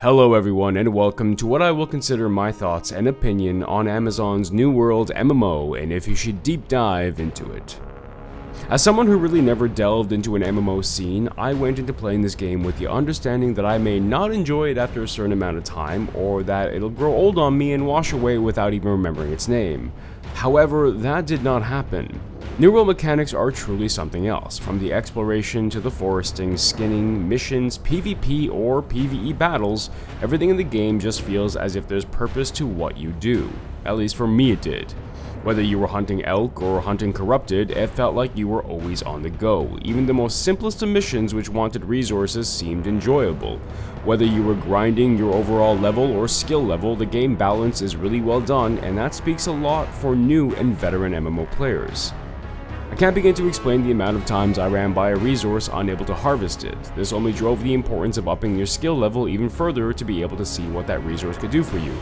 Hello everyone and welcome to what I will consider my thoughts and opinion on Amazon's New World MMO and if you should deep dive into it. As someone who really never delved into an MMO scene, I went into playing this game with the understanding that I may not enjoy it after a certain amount of time, or that it'll grow old on me and wash away without even remembering its name. However, that did not happen. New World mechanics are truly something else, from the exploration to the foresting, skinning, missions, PvP or PvE battles. Everything in the game just feels as if there's purpose to what you do. At least for me it did. Whether you were hunting elk or hunting corrupted, it felt like you were always on the go. Even the most simplest of missions which wanted resources seemed enjoyable. Whether you were grinding your overall level or skill level, the game balance is really well done, and that speaks a lot for new and veteran MMO players. I can't begin to explain the amount of times I ran by a resource unable to harvest it. This only drove the importance of upping your skill level even further to be able to see what that resource could do for you.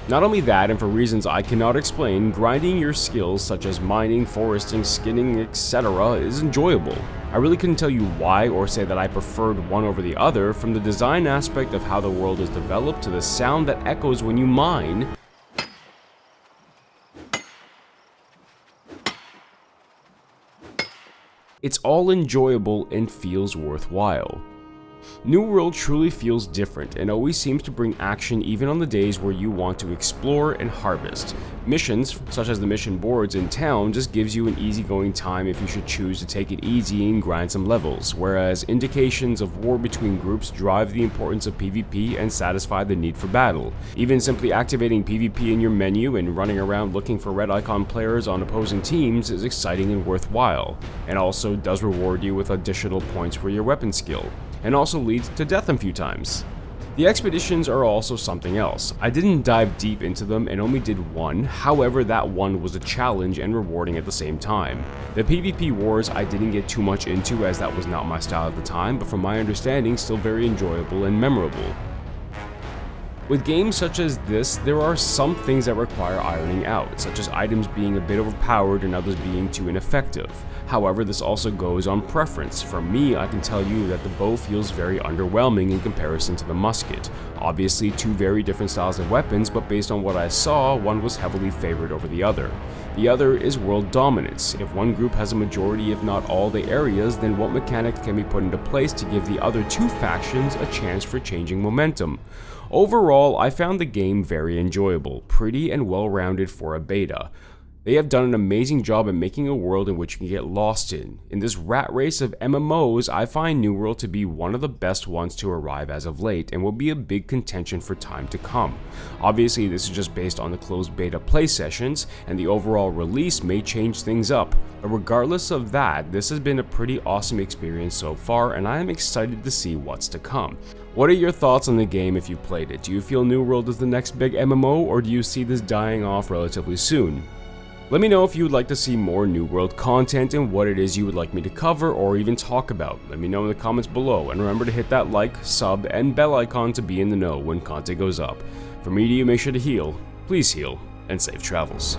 Not only that, and for reasons I cannot explain, grinding your skills such as mining, foresting, skinning, etc. is enjoyable. I really couldn't tell you why or say that I preferred one over the other, from the design aspect of how the world is developed to the sound that echoes when you mine. It's all enjoyable and feels worthwhile. New World truly feels different and always seems to bring action even on the days where you want to explore and harvest. Missions, such as the mission boards in town, just gives you an easygoing time if you should choose to take it easy and grind some levels, whereas indications of war between groups drive the importance of PvP and satisfy the need for battle. Even simply activating PvP in your menu and running around looking for red icon players on opposing teams is exciting and worthwhile, and also does reward you with additional points for your weapon skill, and also leads to death a few times. The expeditions are also something else. I didn't dive deep into them and only did one, however that one was a challenge and rewarding at the same time. The PvP wars I didn't get too much into as that was not my style at the time, but from my understanding still very enjoyable and memorable. With games such as this, there are some things that require ironing out, such as items being a bit overpowered and others being too ineffective. However, this also goes on preference. For me, I can tell you that the bow feels very underwhelming in comparison to the musket. Obviously, two very different styles of weapons, but based on what I saw, one was heavily favored over the other. The other is world dominance. If one group has a majority if not all the areas, then what mechanics can be put into place to give the other two factions a chance for changing momentum? Overall, I found the game very enjoyable, pretty and well-rounded for a beta. They have done an amazing job at making a world in which you can get lost in. In this rat race of MMOs, I find New World to be one of the best ones to arrive as of late and will be a big contention for time to come. Obviously, this is just based on the closed beta play sessions, and the overall release may change things up. But regardless of that, this has been a pretty awesome experience so far, and I am excited to see what's to come. What are your thoughts on the game if you've played it? Do you feel New World is the next big MMO, or do you see this dying off relatively soon? Let me know if you would like to see more New World content and what it is you would like me to cover or even talk about. Let me know in the comments below, and remember to hit that like, sub, and bell icon to be in the know when content goes up. For me to you, make sure to heal, please heal, and safe travels.